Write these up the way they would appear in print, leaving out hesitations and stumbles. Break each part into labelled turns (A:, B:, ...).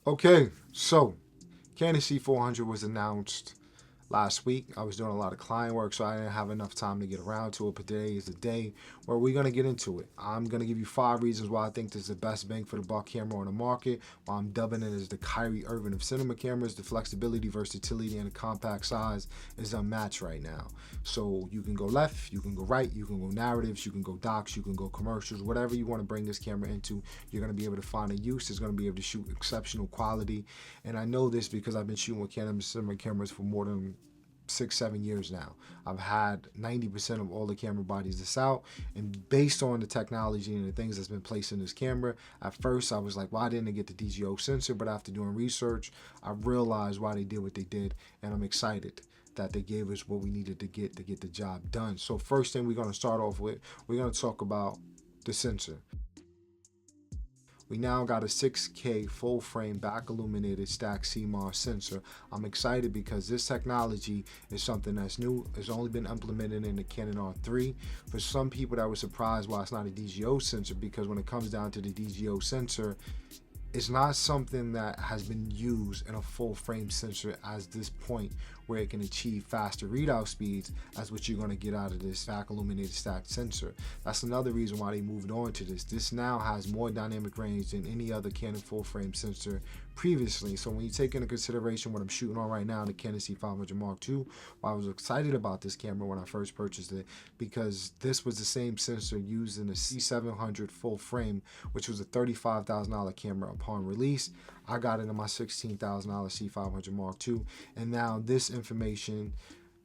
A: Okay, so Canon C400 was announced last week. I was doing a lot of client work, so I didn't have enough time to get around to it. But today is the day where we're gonna get into it. I'm gonna give you 5 reasons why I think this is the best bang for the buck camera on the market. Why I'm dubbing it as the Kyrie Irving of cinema cameras. The flexibility, versatility, and the compact size is unmatched right now. So you can go left, you can go right, you can go narratives, you can go docs, you can go commercials, whatever you want to bring this camera into, you're gonna be able to find a use. It's gonna be able to shoot exceptional quality, and I know this because I've been shooting with Canon cinema cameras for more than 6-7 years now. I've had 90% of all the camera bodies that's out, and based on the technology and the things that's been placed in this camera, at first I was like, why didn't they get the DGO sensor? But after doing research, I realized why they did what they did, and I'm excited that they gave us what we needed to get the job done. So first thing we're going to start off with, we're going to talk about the sensor. We now got a 6K full frame back illuminated stacked CMOS sensor. I'm excited because this technology is something that's new. It's only been implemented in the Canon R3. For some people that were surprised why it's not a DGO sensor, because when it comes down to the DGO sensor, it's not something that has been used in a full frame sensor as this point where it can achieve faster readout speeds as what you're going to get out of this back illuminated stacked sensor. That's another reason why they moved on to this. This now has more dynamic range than any other Canon full frame sensor previously. So when you take into consideration what I'm shooting on right now, the Canon C500 Mark II, I was excited about this camera when I first purchased it because this was the same sensor used in the C700 full frame, which was a $35,000 camera upon release. I got it in my $16,000 C500 Mark II, and now this information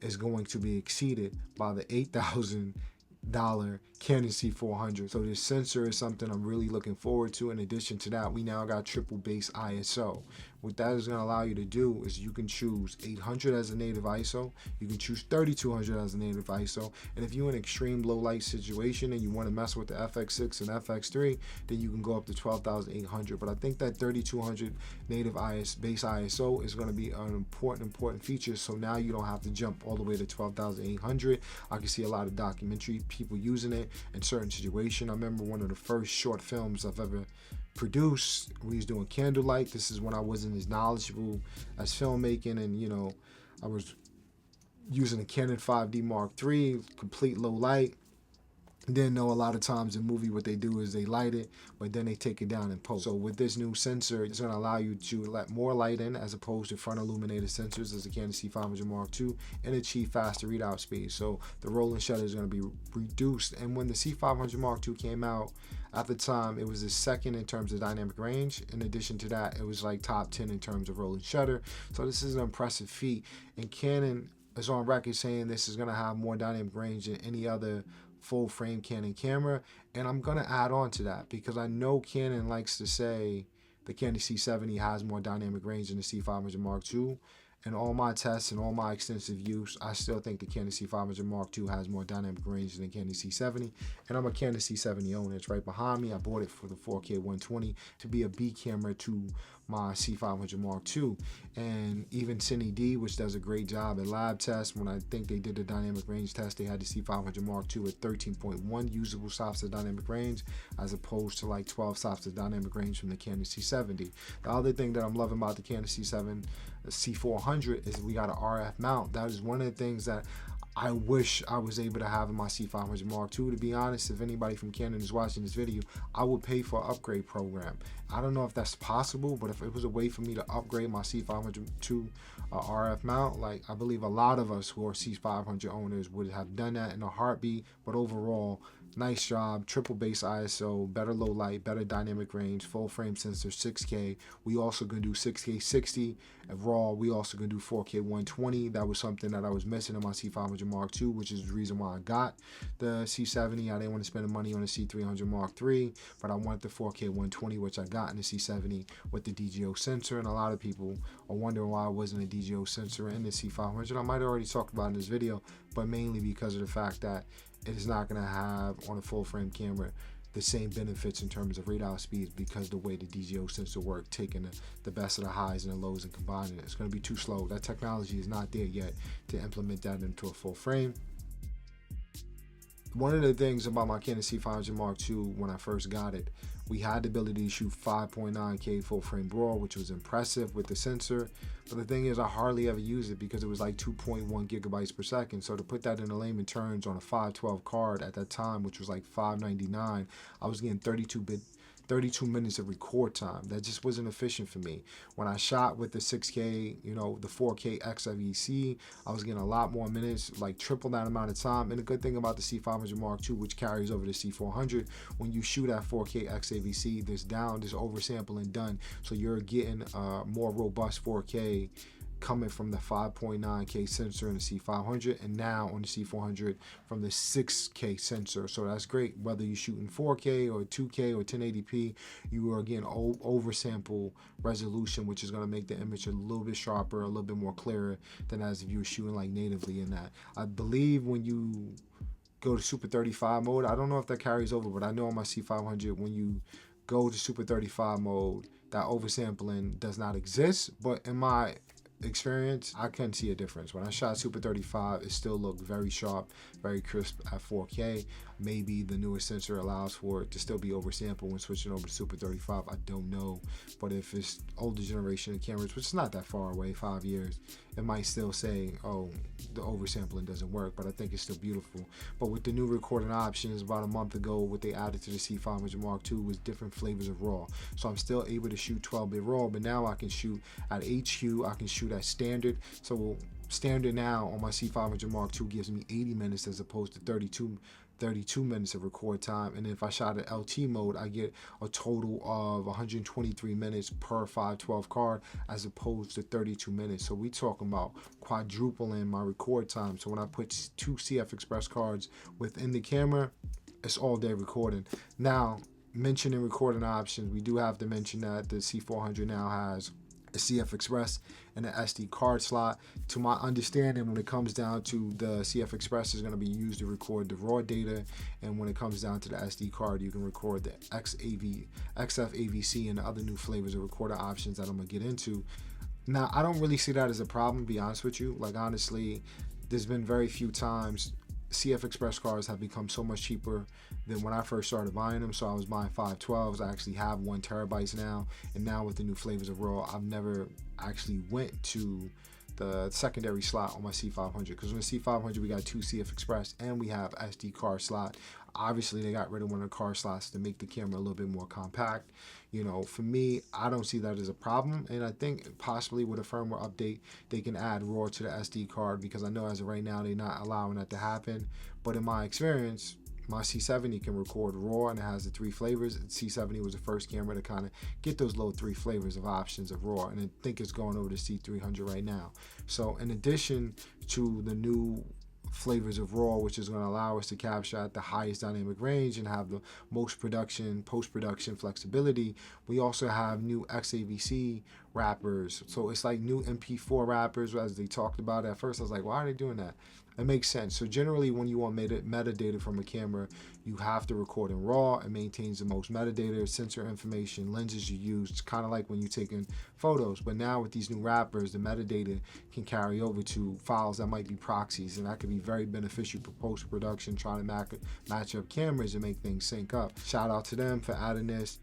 A: is going to be exceeded by the $8,000 Canon C400. So this sensor is something I'm really looking forward to. In addition to that, we now got triple base ISO. What that is going to allow you to do is you can choose 800 as a native ISO, you can choose 3200 as a native ISO, and if you're in an extreme low light situation and you want to mess with the FX6 and FX3, then you can go up to 12,800. But I think that 3200 native base ISO is going to be an important feature, so now you don't have to jump all the way to 12,800. I can see a lot of documentary people using it in certain situations. I remember one of the first short films I've ever produced, we was doing candlelight. This is when I wasn't as knowledgeable as filmmaking, and I was using a Canon 5D Mark III, complete low light. Didn't know a lot of times in movie what they do is they light it, but then they take it down in post. So with this new sensor, it's going to allow you to let more light in as opposed to front illuminated sensors as the Canon C500 Mark II, and achieve faster readout speed. So the rolling shutter is going to be reduced. And when the C500 Mark II came out, at the time, it was the second in terms of dynamic range. In addition to that, it was like top 10 in terms of rolling shutter. So this is an impressive feat. And Canon is on record saying this is going to have more dynamic range than any other full frame Canon camera, and I'm gonna add on to that because I know Canon likes to say the Canon C70 has more dynamic range than the C500 Mark II. In all my tests and all my extensive use, I still think the Canon C500 Mark II has more dynamic range than the Canon C70, and I'm a Canon C70 owner. It's right behind me. I bought it for the 4K 120 to be a B camera to my C500 Mark II. And even Cine D, which does a great job at lab tests, when I think they did the dynamic range test, they had the C500 Mark II at 13.1 usable stops of dynamic range as opposed to like 12 stops of dynamic range from the Canon C70. The other thing that I'm loving about the Canon C400 is we got an RF mount. That is one of the things that I wish I was able to have in my C500 Mark II. To be honest, if anybody from Canon is watching this video, I would pay for an upgrade program. I don't know if that's possible, but if it was a way for me to upgrade my C500 to RF mount, like I believe a lot of us who are C500 owners would have done that in a heartbeat. But overall, nice job. Triple base ISO, better low light, better dynamic range, full frame sensor, 6K. We also gonna do 6K 60 and RAW. We also gonna do 4K 120. That was something that I was missing in my C500 Mark II, which is the reason why I got the C70. I didn't want to spend the money on the C300 Mark III, but I want the 4K 120, which I got in the C70 with the DGO sensor. And a lot of people are wondering why I wasn't a DGO sensor in the C500. I might have already talked about in this video, but mainly because of the fact that it is not going to have on a full frame camera the same benefits in terms of readout speeds because the way the DGO sensor works, taking the best of the highs and the lows and combining it. It's going to be too slow. That technology is not there yet to implement that into a full frame. One of the things about my Canon C500 Mark II when I first got it We had the ability to shoot 5.9K full frame RAW, which was impressive with the sensor. But the thing is, I hardly ever used it because it was like 2.1 gigabytes per second. So to put that in layman terms on a 512 card at that time, which was like $599, I was getting 32 minutes of record time. That just wasn't efficient for me. When I shot with the 6K, the 4K XFEC, I was getting a lot more minutes, like triple that amount of time. And the good thing about the C500 Mark II, which carries over the C400, when you shoot at 4K XAVC, there's oversampling done. So you're getting more robust 4K coming from the 5.9K sensor in the C500, and now on the C400 from the 6K sensor. So that's great. Whether you're shooting 4K or 2K or 1080p, you are getting oversample resolution, which is going to make the image a little bit sharper, a little bit more clearer than as if you were shooting like natively in that. I believe when you go to Super 35 mode, I don't know if that carries over, but I know on my C500, when you go to Super 35 mode, that oversampling does not exist. But in my experience, I couldn't see a difference. When I shot Super 35, it still looked very sharp, very crisp at 4K. Maybe the newest sensor allows for it to still be oversampled when switching over to Super 35. I don't know. But if it's older generation of cameras, which is not that far away, 5 years, it might still say, oh, the oversampling doesn't work, but I think it's still beautiful. But with the new recording options, about a month ago, what they added to the C500 Mark II was different flavors of RAW. So I'm still able to shoot 12-bit RAW, but now I can shoot at HQ, I can shoot at standard. So standard now on my C500 Mark II gives me 80 minutes as opposed to 32 minutes of record time. And if I shot at LT mode, I get a total of 123 minutes per 512 card as opposed to 32 minutes. So we talking about quadrupling my record time. So when I put 2 CF Express cards within the camera, it's all day recording. Now, mentioning recording options, we do have to mention that the C400 now has a CF Express and an SD card slot. To my understanding, when it comes down to the CF Express is going to be used to record the raw data, and when it comes down to the SD card, you can record the XFAVC and the other new flavors of recorder options that I'm going to get into. Now, I don't really see that as a problem, to be honest with you. Like, honestly, there's been very few times CF Express cards have become so much cheaper than when I first started buying them. So I was buying 512s. I actually have 1 terabytes now. And now with the new flavors of RAW, I've never actually went to the secondary slot on my C500. Because on the C500, we got 2 CF Express and we have SD card slot. Obviously, they got rid of one of the card slots to make the camera a little bit more compact. For me, I don't see that as a problem. And I think possibly with a firmware update, they can add RAW to the SD card, because I know as of right now, they're not allowing that to happen. But in my experience, my C70 can record RAW and it has the 3 flavors. The C70 was the first camera to kind of get those low 3 flavors of options of RAW. And I think it's going over to C300 right now. So in addition to the new flavors of RAW, which is going to allow us to capture at the highest dynamic range and have the most post-production flexibility, we also have new XAVC wrappers. So it's like new MP4 wrappers, as they talked about. At first I was like, why are they doing that? It makes sense. So generally, when you want metadata from a camera, you have to record in RAW. It maintains the most metadata, sensor information, lenses you use. It's kind of like when you're taking photos. But now with these new wrappers, the metadata can carry over to files that might be proxies, and that could be very beneficial for post-production, trying to match up cameras and make things sync up. Shout out to them for adding this.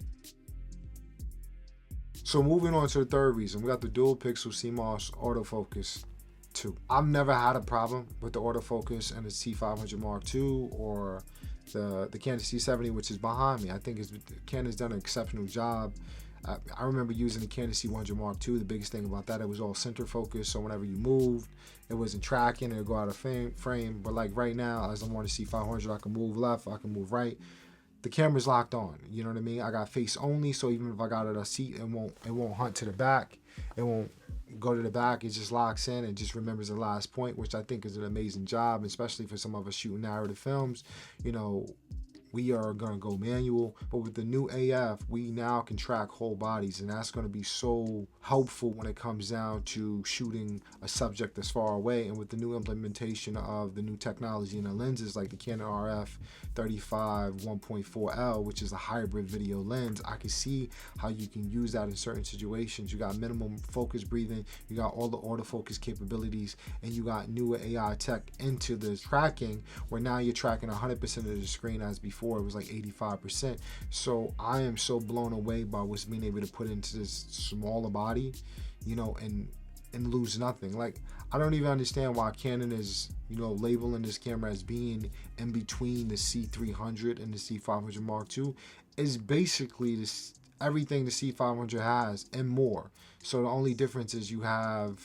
A: So moving on to the third reason, we got the dual pixel CMOS autofocus 2. I've never had a problem with the autofocus and the C500 Mark II or the Canon C70, which is behind me. I think Canon's done an exceptional job. I remember using the Canon C400 Mark II. The biggest thing about that, it was all center focus, so whenever you moved, it wasn't tracking, it would go out of frame. But like right now, as I'm on the C500, I can move left, I can move right. The camera's locked on, you know what I mean? I got face only, so even if I got at a seat, it won't hunt to the back. It won't go to the back. It just locks in and just remembers the last point, which I think is an amazing job, especially for some of us shooting narrative films. We are going to go manual, but with the new AF, we now can track whole bodies, and that's going to be so helpful when it comes down to shooting a subject that's far away. And with the new implementation of the new technology in the lenses, like the Canon RF 35 1.4L, which is a hybrid video lens, I can see how you can use that in certain situations. You got minimum focus breathing, you got all the autofocus capabilities, and you got newer AI tech into the tracking, where now you're tracking 100% of the screen as before. before it was like 85%. So I am so blown away by what's being able to put into this smaller body, you know, and lose nothing. Like, I don't even understand why Canon is, you know, labeling this camera as being in between the C300 and the C500 Mark II. It's basically this, everything the C500 has and more. So the only difference is you have,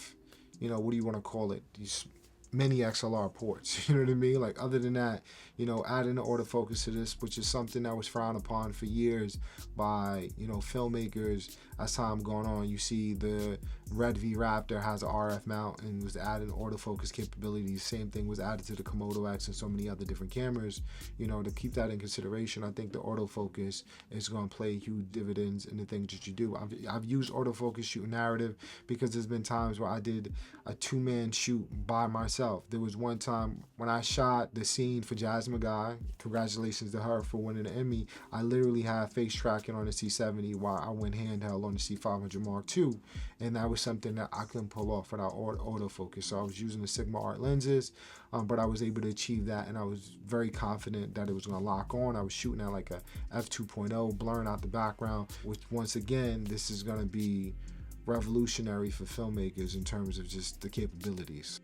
A: you know, what do you want to call it? These mini XLR ports, you know what I mean? Like, other than that, you know, adding the autofocus to this, which is something that was frowned upon for years by, you know, filmmakers. As time gone on, you see the Red V Raptor has an RF mount and was added autofocus capabilities. Same thing was added to the Komodo X and so many other different cameras. You know, to keep that in consideration, I think the autofocus is going to play huge dividends in the things that you do. I've used autofocus shooting narrative because there's been times where I did a 2-man shoot by myself. There was one time when I shot the scene for Jasmine Guy. Congratulations to her for winning an Emmy. I literally had face tracking on the C70 while I went handheld on the C500 Mark II, and that was something that I couldn't pull off without autofocus. So I was using the Sigma Art lenses, but I was able to achieve that, and I was very confident that it was going to lock on. I was shooting at like a f2.0, blurring out the background, which once again, this is going to be revolutionary for filmmakers in terms of just the capabilities.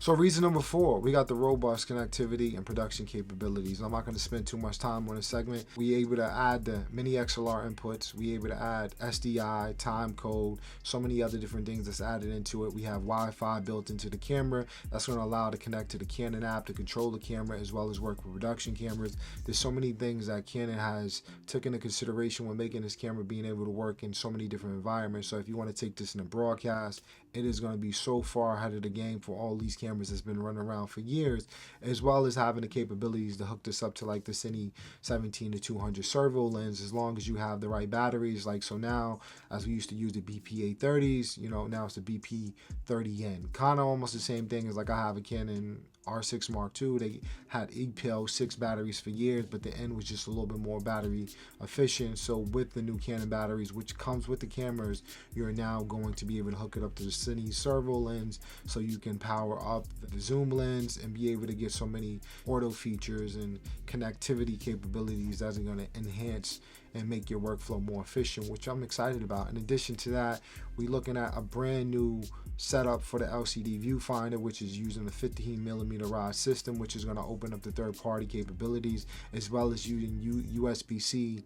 A: So reason number 4, we got the robust connectivity and production capabilities. I'm not going to spend too much time on this segment. We able to add the mini XLR inputs. We able to add SDI, time code, so many other different things that's added into it. We have Wi-Fi built into the camera. That's going to allow to connect to the Canon app to control the camera as well as work with production cameras. There's so many things that Canon has taken into consideration when making this camera being able to work in so many different environments. So if you want to take this in a broadcast, it is going to be so far ahead of the game for all these cameras that's been running around for years, as well as having the capabilities to hook this up to like the Cine 17-200 servo lens, as long as you have the right batteries. Like, so now, as we used to use the BP830s, you know, now it's the BP30N. Kind of almost the same thing as like I have a Canon R6 Mark II. They had EPL 6 batteries for years, but the N was just a little bit more battery efficient. So with the new Canon batteries, which comes with the cameras, you're now going to be able to hook it up to the Cine servo lens, so you can power up the zoom lens and be able to get so many auto features and connectivity capabilities that are going to enhance and make your workflow more efficient, which I'm excited about. In addition to that, we're looking at a brand new setup for the LCD viewfinder, which is using a 15mm rod system, which is going to open up the third-party capabilities, as well as using USB-C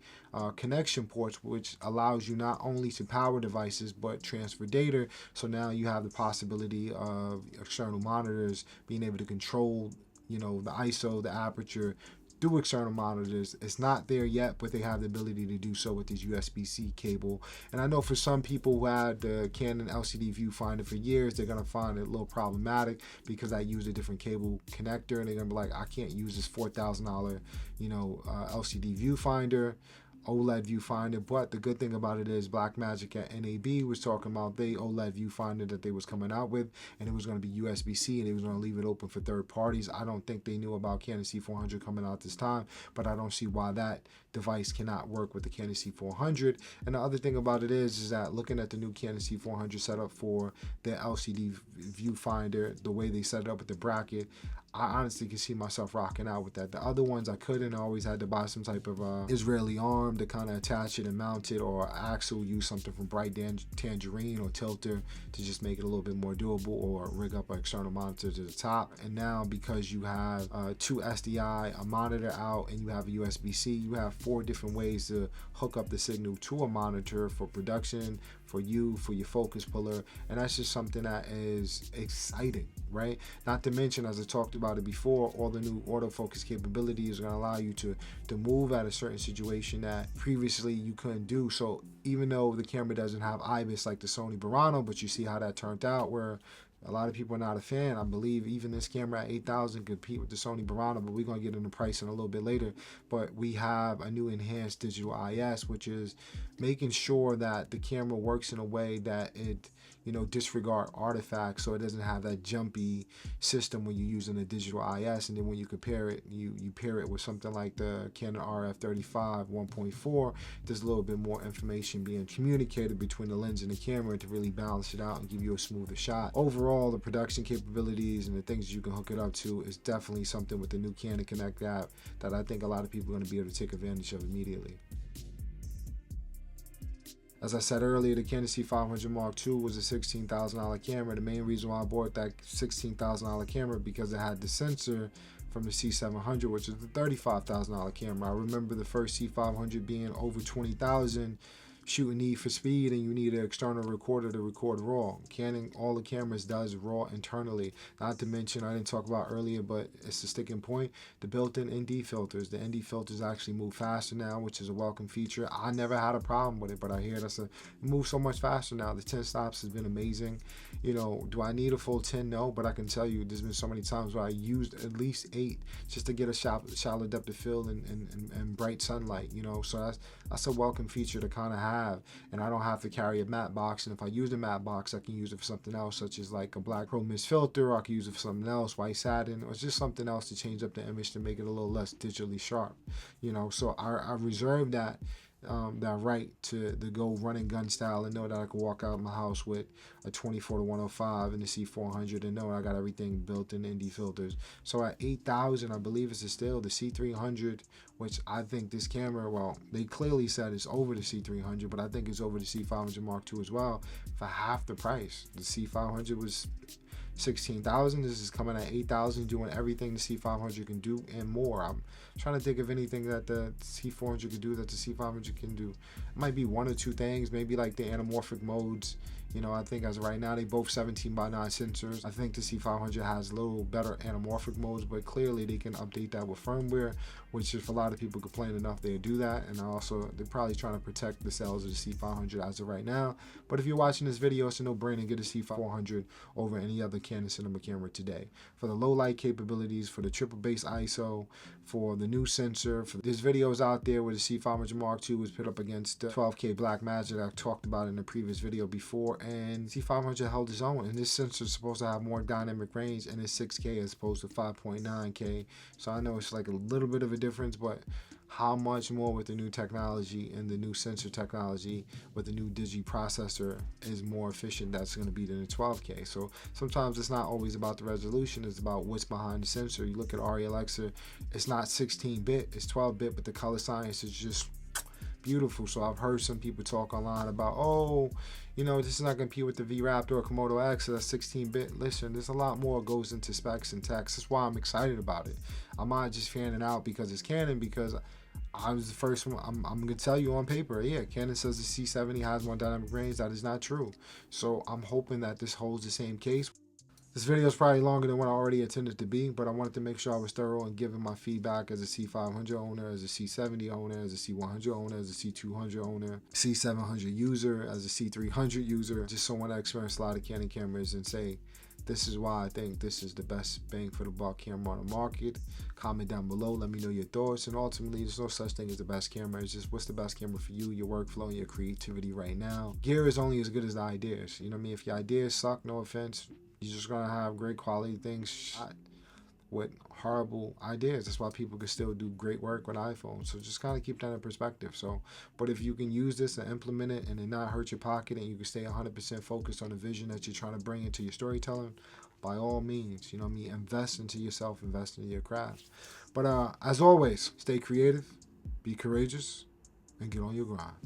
A: connection ports, which allows you not only to power devices but transfer data. So now you have the possibility of external monitors being able to control, you know, the ISO, the aperture, through external monitors. It's not there yet, but they have the ability to do so with this USB-C cable. And I know for some people who had the Canon LCD viewfinder for years, they're gonna find it a little problematic because I use a different cable connector, and they're gonna be like, I can't use this $4,000, you know, LCD viewfinder, OLED viewfinder. But the good thing about it is Blackmagic at NAB was talking about the OLED viewfinder that they was coming out with, and it was going to be USB-C, and they was going to leave it open for third parties. I don't think they knew about Canon C400 coming out this time, but I don't see why that device cannot work with the Canon C400. And the other thing about it is that looking at the new Canon C400 setup for the LCD viewfinder, the way they set it up with the bracket, I honestly can see myself rocking out with that. The other ones I couldn't. I always had to buy some type of Israeli arm to kind of attach it and mount it, or axle, use something from Bright Tangerine or Tilter to just make it a little bit more doable, or rig up an external monitor to the top. And now because you have 2 SDI, a monitor out, and you have a USB-C, you have 4 different ways to hook up the signal to a monitor for production, for you, for your focus puller. And that's just something that is exciting, right? Not to mention, as I talked about it before, all the new autofocus capabilities are going to allow you to move at a certain situation that previously you couldn't do. So even though the camera doesn't have IBIS like the Sony Burano, but you see how that turned out, where a lot of people are not a fan. I believe even this camera at 8,000 compete with the Sony Burano, but we're going to get into pricing a little bit later. But we have a new enhanced digital IS, which is making sure that the camera works in a way that it, you know, disregard artifacts, so it doesn't have that jumpy system when you're using a digital IS. And then when you compare it, you pair it with something like the Canon RF35 1.4, there's a little bit more information being communicated between the lens and the camera to really balance it out and give you a smoother shot. Overall, overall, the production capabilities and the things you can hook it up to is definitely something with the new Canon Connect app that I think a lot of people are going to be able to take advantage of immediately. As I said earlier, the Canon C500 Mark II was a $16,000 camera. The main reason why I bought that $16,000 camera because it had the sensor from the C700, which is the $35,000 camera. I remember the first C500 being over $20,000, shooting Need for Speed, and you need an external recorder to record RAW. Canon, all the cameras does RAW internally. Not to mention, I didn't talk about earlier, but it's a sticking point, the built-in ND filters. The ND filters actually move faster now, which is a welcome feature. I never had a problem with it, but I hear it moves so much faster now. The 10 stops has been amazing. You know, do I need a full 10? No, but I can tell you there's been so many times where I used at least 8 just to get a shallow depth of field and bright sunlight, you know. So that's a welcome feature to kind of have, and I don't have to carry a matte box. And if I use the matte box, I can use it for something else, such as like a black pro mist filter, or I can use it for something else, white satin, or just something else to change up the image to make it a little less digitally sharp, you know. So I reserve that right to go running gun style and know that I can walk out of my house with a 24-105 in the C400 and know I got everything built in ND filters. So at $8,000, I believe it's still the C300, which I think this camera, well, they clearly said it's over the C300, but I think it's over the C500 Mark II as well for half the price. The C500 was $16,000. This is coming at $8,000, doing everything the C500 can do and more. I'm trying to think of anything that the C400 could do that the C500 can do. It might be one or two things, maybe like the anamorphic modes. You know, I think as of right now, they both 17:9 sensors. I think the C500 has a little better anamorphic modes, but clearly they can update that with firmware, which if a lot of people complain enough, they'll do that. And also, they're probably trying to protect the sales of the C500 as of right now. But if you're watching this video, it's a no-brainer. Get a C400 over any other Canon cinema camera today. For the low light capabilities, for the triple base ISO, for the new sensor, there's videos out there where the C500 Mark II was put up against the 12K Blackmagic that I talked about in the previous video before, and C500 held its own. And this sensor is supposed to have more dynamic range, and it's 6K as opposed to 5.9K. So I know it's like a little bit of a difference, but how much more with the new technology and the new sensor technology with the new digi processor is more efficient that's going to be than the 12K. So sometimes it's not always about the resolution, it's about what's behind the sensor. You look at Alexa, it's not 16-bit, it's 12-bit, but the color science is just beautiful. So I've heard some people talk online about, oh, you know, this is not going to compete with the V-Raptor or Komodo X, so that's 16-bit. Listen, there's a lot more goes into specs and text. That's why I'm excited about it. I'm not just fanning out because it's Canon, because I was the first one. I'm going to tell you on paper, yeah, Canon says the C70 has more dynamic range. That is not true. So I'm hoping that this holds the same case. This video is probably longer than what I already intended to be, but I wanted to make sure I was thorough and giving my feedback as a C500 owner, as a C70 owner, as a C100 owner, as a C200 owner, C700 user, as a C300 user. Just someone that experienced a lot of Canon cameras and say, this is why I think this is the best bang for the buck camera on the market. Comment down below, let me know your thoughts, and ultimately there's no such thing as the best camera. It's just what's the best camera for you, your workflow, and your creativity right now. Gear is only as good as the ideas. You know what I mean? If your ideas suck, no offense, you're just gonna have great quality things shot with horrible ideas. That's why people can still do great work with iPhones. So just kind of keep that in perspective. So, but if you can use this and implement it and it not hurt your pocket, and you can stay 100% focused on the vision that you're trying to bring into your storytelling, by all means, you know what I mean, invest into yourself, invest into your craft. But as always, stay creative, be courageous, and get on your grind.